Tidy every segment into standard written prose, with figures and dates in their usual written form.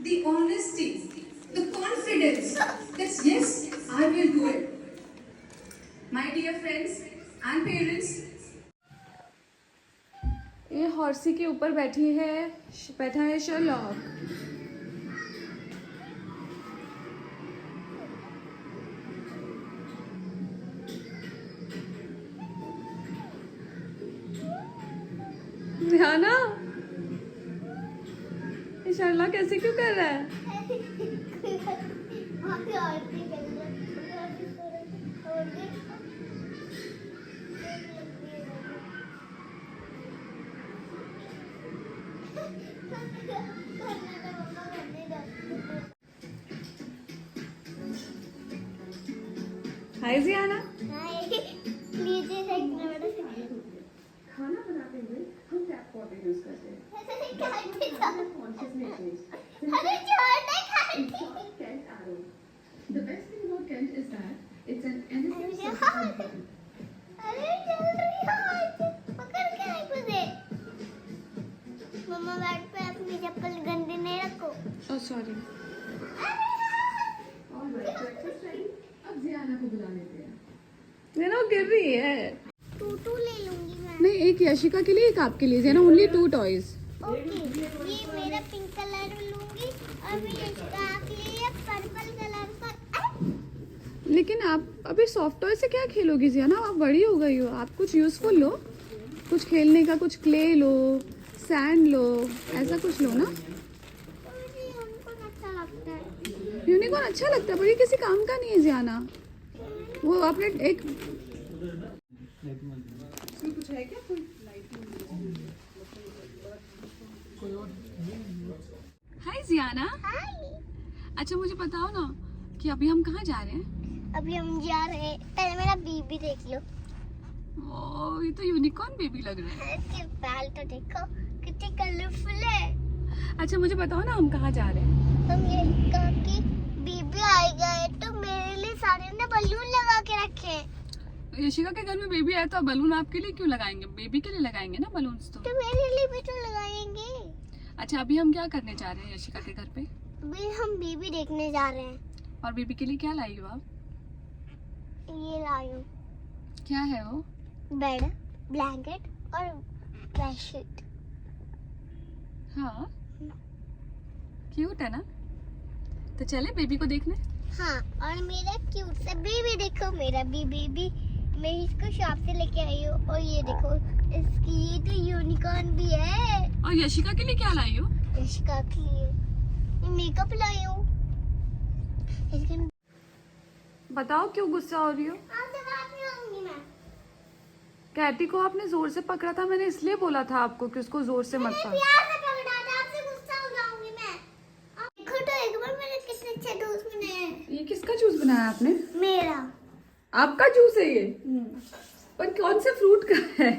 the honesty, the confidence that yes, I will do it. My dear friends and parents, ये horsey के ऊपर बैठा है Sherlock. ध्याना, ये शर्लॉक ऐसे क्यों कर रहा है? हाय जियाना। खाना बनाते हुए हम टैप वाटर यूज करते हैं। The best thing about Kent is that it's an NSF certified brand. मम्मा बेड पे अपनी चप्पल गंदी नहीं रखो। Oh sorry. Alright, breakfast ready. अब जियाना को बुला लेते हैं। ज़ेना वो गिर रही है। टूटू ले लूंगी मैं। नहीं, एक यशिका के लिए, एक आपके लिए। ज़ेना ओनली 2 टॉयज। ओके, ये मेरा पिंक कलर लूंगी और मैं इसका के लिए पर्पल कलर का। लेकिन आप अभी सॉफ्ट टॉय से क्या खेलोगी ज़ेना? आप बड़ी हो गई हो, आप कुछ यूजफुल लो, कुछ खेलने का, कुछ क्ले लो, सैंड लो, ऐसा कुछ लो ना। मुझे यूनिकॉर्न अच्छा लगता है। यूनिकॉर्न अच्छा लगता है पर ये किसी काम का नहीं है ज़ेना। वो आपने एक कुछ है क्या? हाय जियाना। हाय। अच्छा मुझे बताओ ना कि अभी हम कहाँ जा रहे हैं? अभी हम जा रहे हैं, पहले मेरा बीबी देख लो। ओह, ये तो यूनिकॉर्न बेबी लग रहा है। इसके बाल तो देखो कितने कलरफुल है। अच्छा मुझे बताओ ना हम कहाँ जा रहे हैं? हम ये कहा कि बीबी आएगा है तो मेरे लिए सारे ने बलून लगा के रखे हैं। यशिका के घर में बेबी आया तो बलून आपके लिए क्यों लगाएंगे? बेबी के लिए लगाएंगे ना बलून्स तो। तो मेरे लिए भी तो लगाएंगे। अच्छा अभी हम क्या करने जा रहे हैं यशिका के घर पे? अभी हम बीबी देखने जा रहे हैं। और बेबी के लिए क्या लाई हो आप? ये लाई हूँ, क्या है वो? बेड, ब्लैंकेट और बेडशीट। हाँ क्यूट है ना? तो चले बेबी को देखने। हाँ, और मेरा क्यूट सा बेबी देखो, मेरा भी बेबी। मैं इसको शॉप से लेके आई हूँ और ये देखो इसकी ये तो यूनिकॉर्न भी है। और यशिका के लिए क्या लाई हो? इसका के लिए मेकअप लाई हूँ। इसके बताओ क्यों गुस्सा हो रही हो? आपसे बात नहीं होंगी मैं। कैटी को आपने जोर से पकड़ा था, मैंने इसलिए बोला था आपको कि उसको जोर से मत मैंने पकड़। प्यार से पकड़ा था, आपसे गुस्सा हो जाऊंगी मैं। आप देखो तो एक बार मेरे कितने अच्छे जूस बने हैं। ये किसका जूस बनाया आपने? मेरा आपका जूस है ये? पर कौन से फ्रूट का है?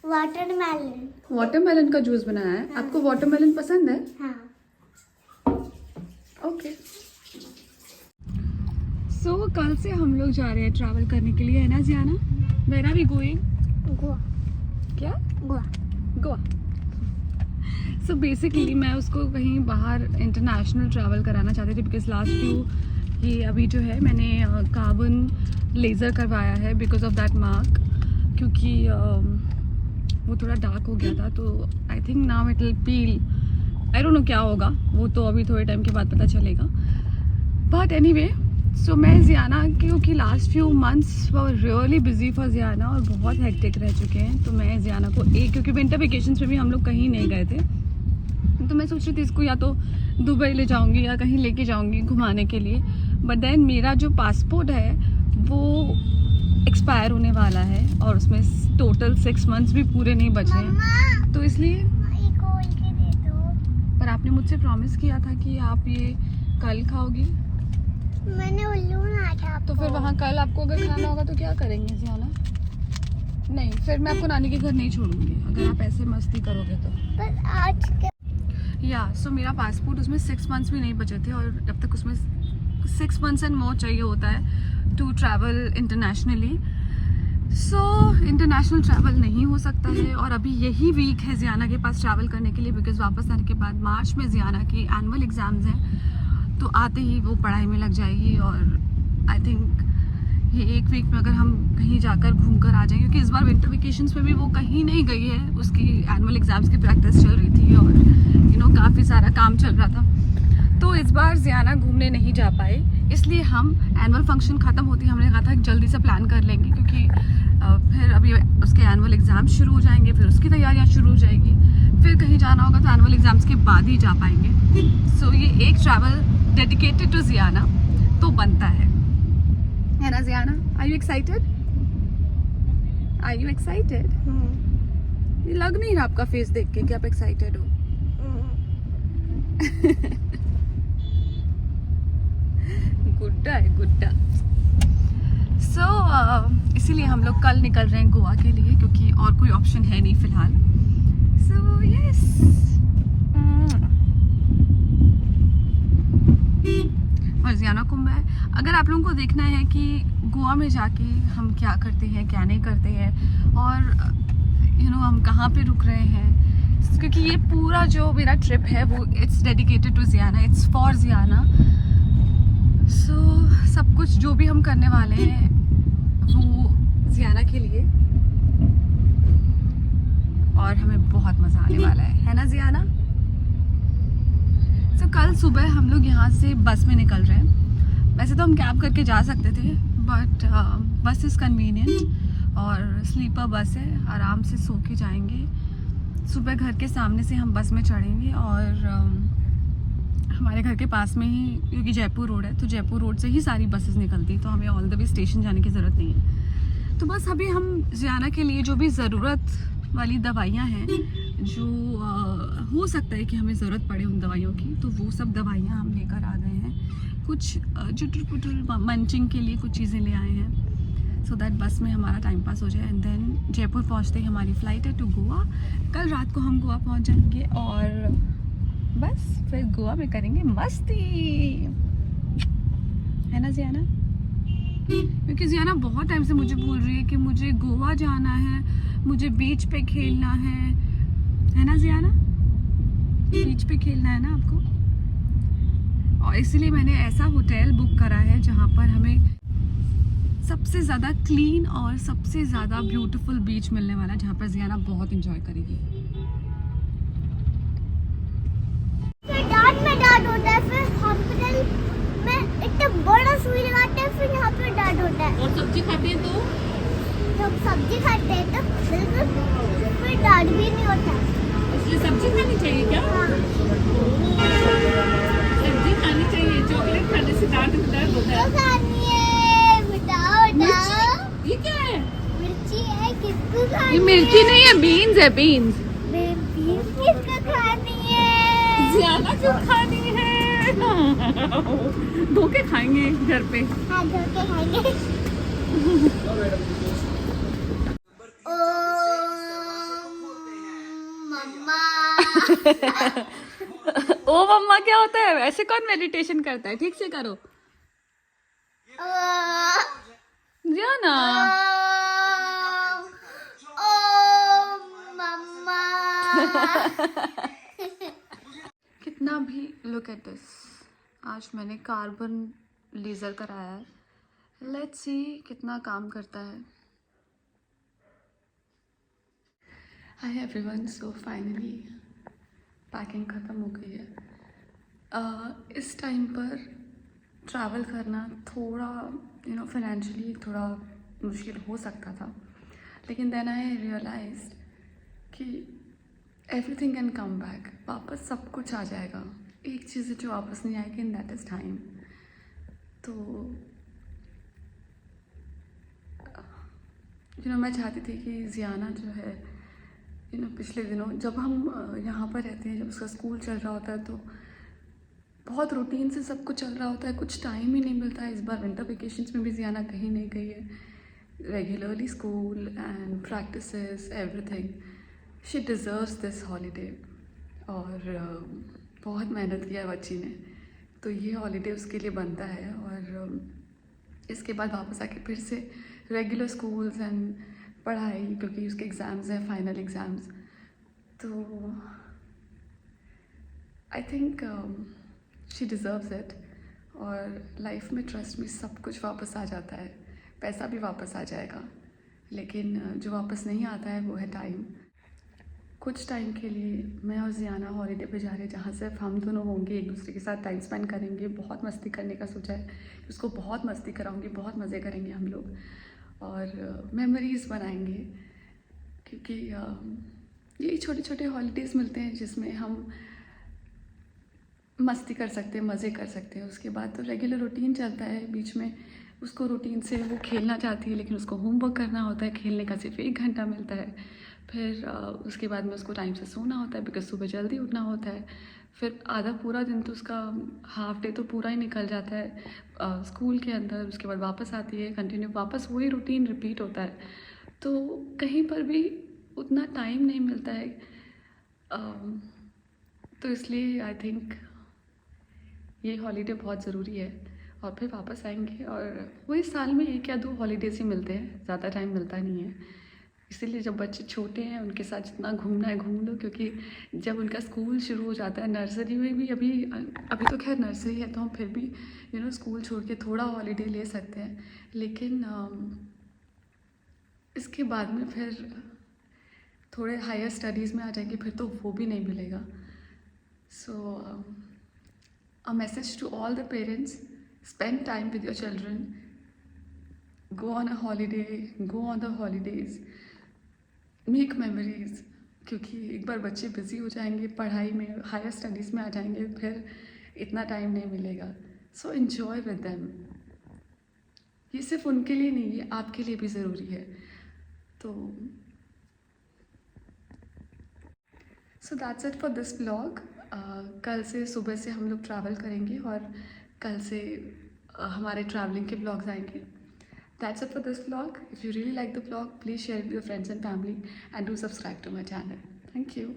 वाटरमेलन। वाटरमेलन का जूस बनाया है। हाँ। आपको वाटरमेलन पसंद है? हाँ। ओके। सो कल से हम लोग जा रहे हैं ट्रैवल करने के लिए, है ना Jiana? Where are we going? Goa. क्या? गोवा। गोवा। सो बेसिकली मैं उसको कहीं बाहर इंटरनेशनल ट्रैवल कराना चाहती थी बिकॉज लास्ट फ्यू ये अभी जो है मैंने कार्बन लेज़र करवाया है बिकॉज ऑफ दैट मार्क, क्योंकि वो थोड़ा डार्क हो गया था। तो I think now it will peel, I don't know क्या होगा, वो तो अभी थोड़े टाइम के बाद पता चलेगा। बट एनीवे, सो मैं जियाना, क्योंकि last few months were really busy for Jiana और बहुत हेक्टिक रह चुके हैं, तो मैं जियाना को क्योंकि विंटर वेकेशंस में भी हम लोग कहीं नहीं गए थे, तो मैं सोच रही थी इसको या तो दुबई ले जाऊंगी या कहीं लेके जाऊंगी घुमाने के लिए। बट देन मेरा जो पासपोर्ट है वो एक्सपायर होने वाला है और उसमें टोटल 6 मंथ्स भी पूरे नहीं बचे हैं, तो इसलिए। ये खोल के दे दो। पर आपने मुझसे प्रॉमिस किया था कि आप ये कल खाओगी, मैंने उल्लू ना था। तो फिर वहाँ कल आपको अगर खाना होगा तो क्या करेंगे जियाना? नहीं, फिर मैं आपको नानी के घर नहीं छोड़ूंगी अगर आप ऐसे मस्ती करोगे तो। पर आज के सो मेरा पासपोर्ट उसमें 6 मंथ्स भी नहीं बचे थे और जब तक उसमें 6 मंथ्स एंड मोर चाहिए होता है to travel internationally. International travel नहीं हो सकता है और अभी यही वीक है जियाना के पास ट्रैवल करने के लिए, बिकॉज वापस आने के बाद मार्च में जियाना की एनुअल एग्ज़ाम्स हैं, तो आते ही वो पढ़ाई में लग जाएगी। और आई थिंक ये एक वीक में अगर हम कहीं जाकर घूम कर आ जाएंगे, क्योंकि इस बार विंटर वेकेशंस में भी वो कहीं नहीं गई है, उसकी एनुअल एग्ज़ाम्स की प्रैक्टिस चल रही थी और काफ़ी सारा काम चल रहा था, तो इस बार जियाना घूमने नहीं जा पाए। इसलिए हम एनुअल फंक्शन ख़त्म होती हमने कहा था जल्दी से प्लान कर लेंगे, क्योंकि फिर अभी उसके एनुअल एग्ज़ाम शुरू हो जाएंगे, फिर उसकी तैयारियां शुरू हो जाएगी, फिर कहीं जाना होगा तो एनुअल एग्ज़ाम्स के बाद ही जा पाएंगे। सो ये एक ट्रैवल डेडिकेटेड टू जियाना तो बनता है ना Jiana? Are you excited? Are you excited? ये लग नहीं रहा आपका फेस देख के कि आप एक्साइटेड हो। गुड्डा है गुड्डा। इसीलिए हम लोग कल निकल रहे हैं गोवा के लिए, क्योंकि और कोई ऑप्शन है नहीं फिलहाल। सो यस, और जियाना को मैं, अगर आप लोगों को देखना है कि गोवा में जाके हम क्या करते हैं क्या नहीं करते हैं, और हम कहाँ पे रुक रहे हैं, क्योंकि ये पूरा जो मेरा ट्रिप है वो it's dedicated to Jiana, it's for Jiana. सब कुछ जो भी हम करने वाले हैं वो जियाना के लिए, और हमें बहुत मज़ा आने वाला है ना जियाना? कल सुबह हम लोग यहाँ से बस में निकल रहे हैं। वैसे तो हम कैब करके जा सकते थे, बट बस इज़ कन्वीनियंट और स्लीपर बस है, आराम से सो के जाएंगे। सुबह घर के सामने से हम बस में चढ़ेंगे और हमारे घर के पास में ही, क्योंकि जयपुर रोड है, तो जयपुर रोड से ही सारी बसेस निकलती, तो हमें ऑल द वे स्टेशन जाने की ज़रूरत नहीं है। तो बस अभी हम जियाना के लिए जो भी ज़रूरत वाली दवाइयाँ हैं, जो हो सकता है कि हमें ज़रूरत पड़े उन दवाइयों की, तो वो सब दवाइयाँ हम लेकर आ गए हैं। कुछ चुटुर पुटुर मंचिंग के लिए कुछ चीज़ें ले आए हैं, सो दैट बस में हमारा टाइम पास हो जाए। एंड देन जयपुर पहुँचते ही हमारी फ़्लाइट है टू गोवा। कल रात को हम गोवा पहुँच जाएंगे और बस फिर गोवा में करेंगे मस्ती, है ना जियाना? क्योंकि जियाना बहुत टाइम से मुझे बोल रही है कि मुझे गोवा जाना है, मुझे बीच पे खेलना है ना जियाना? बीच पे खेलना है ना आपको? और इसीलिए मैंने ऐसा होटल बुक करा है जहाँ पर हमें सबसे ज़्यादा क्लीन और सबसे ज़्यादा ब्यूटीफुल बीच मिलने वाला है, जहाँ पर जियाना बहुत इंजॉय करेगी। डांट होता है, फिर हॉस्पिटल में इतना बड़ा सुई लगाते हैं, फिर यहाँ पे डांट होता है। और सब्जी खाते हैं तो जब सब्जी खाते हैं तो बिल्कुल फिर डांट भी नहीं होता, इसलिए सब्जी खानी चाहिए क्या? हाँ। सब्जी खानी चाहिए, चॉकलेट खाने से दांत में दर्द होता है। तो खानी है, बताओ बताओ। ये क्या है? मिर्ची है, किसको खानी ये मिर्ची नहीं है, बीन्स है, बीन्स। बीन्स किसको खानी है? जियाना क्यों खानी है? धो के खाएंगे घर पे। हाँ, धो के खाएंगे। मम्मा। ओ मम्मा क्या होता है? ऐसे कौन मेडिटेशन करता है? ठीक से करो जियाना। मम्मा। कितना भी लुक एट दिस, आज मैंने कार्बन लेज़र कराया है, लेट्स सी कितना काम करता है। Hi everyone, so finally packing ख़त्म हो गई है। इस टाइम पर ट्रैवल करना थोड़ा फाइनेंशियली थोड़ा मुश्किल हो सकता था, लेकिन देन आई रियलाइज्ड कि एवरीथिंग कैन कम बैक, वापस सब कुछ आ जाएगा। एक चीज़ है जो वापस नहीं आएगी, एंड दैट इज़ टाइम। तो मैं चाहती थी कि जियाना जो है पिछले दिनों जब हम यहाँ पर रहते हैं, जब उसका स्कूल चल रहा होता है तो बहुत रूटीन से सब कुछ चल रहा होता है, कुछ टाइम ही नहीं मिलता है। इस बार विंटर वेकेशंस में भी जियाना कहीं नहीं गई है, regularly school and practices everything. She deserves this holiday, और बहुत मेहनत किया है बच्ची ने, तो ये हॉलीडे उसके लिए बनता है। और इसके बाद वापस आके फिर से रेगुलर स्कूल्स एंड पढ़ाई, क्योंकि उसके एग्ज़ाम्स हैं, फाइनल एग्ज़ाम्स। तो I think she deserves it. और लाइफ में ट्रस्ट में सब कुछ वापस आ जाता है, पैसा भी वापस आ जाएगा, लेकिन जो वापस नहीं आता है वो है टाइम। कुछ टाइम के लिए मैं और ज़ियाना हॉलीडे पे जा रहे हैं, जहाँ सिर्फ हम दोनों होंगे, एक दूसरे के साथ टाइम स्पेंड करेंगे। बहुत मस्ती करने का सोचा है, उसको बहुत मस्ती कराऊंगी, बहुत मज़े करेंगे हम लोग और मेमोरीज़ बनाएंगे। क्योंकि यही छोटे छोटे हॉलीडेज़ मिलते हैं जिसमें हम मस्ती कर सकते हैं, मज़े कर सकते हैं। उसके बाद तो रेगुलर रूटीन चलता है, बीच में उसको रूटीन से वो खेलना चाहती है, लेकिन उसको होमवर्क करना होता है, खेलने का सिर्फ 1 घंटा मिलता है। फिर उसके बाद में उसको टाइम से सोना होता है, बिकॉज सुबह जल्दी उठना होता है। फिर आधा पूरा दिन तो उसका हाफ डे तो पूरा ही निकल जाता है स्कूल के अंदर। उसके बाद वापस आती है, कंटिन्यू वापस वही रूटीन रिपीट होता है। तो कहीं पर भी उतना टाइम नहीं मिलता है। तो इसलिए आई थिंक ये हॉलीडे बहुत ज़रूरी है। और फिर वापस आएंगे और वही साल में 1 या 2 हॉलीडेज़ ही मिलते हैं, ज़्यादा टाइम मिलता नहीं है। इसीलिए जब बच्चे छोटे हैं उनके साथ जितना घूमना है घूम लो, क्योंकि जब उनका स्कूल शुरू हो जाता है, नर्सरी में भी अभी तो खैर नर्सरी है तो हम फिर भी स्कूल छोड़ के थोड़ा हॉलीडे ले सकते हैं, लेकिन इसके बाद में फिर थोड़े हायर स्टडीज़ में आ जाएंगे, फिर तो वो भी नहीं मिलेगा। सो a message to all the parents: spend time with your children, go on a holiday, go on the holidays, make memories। क्योंकि एक बार बच्चे बिज़ी हो जाएंगे पढ़ाई में, हायर स्टडीज़ में आ जाएंगे, फिर इतना टाइम नहीं मिलेगा। सो enjoy with them। ये सिर्फ उनके लिए नहीं, ये आपके लिए भी ज़रूरी है। तो so that's it for this blog. कल से सुबह से हम लोग ट्रैवल करेंगे और कल से हमारे ट्रैवलिंग के ब्लॉग्स आएंगे। That's it for this blog. If you really like the blog, please share with your friends and family and do subscribe to my channel. Thank you.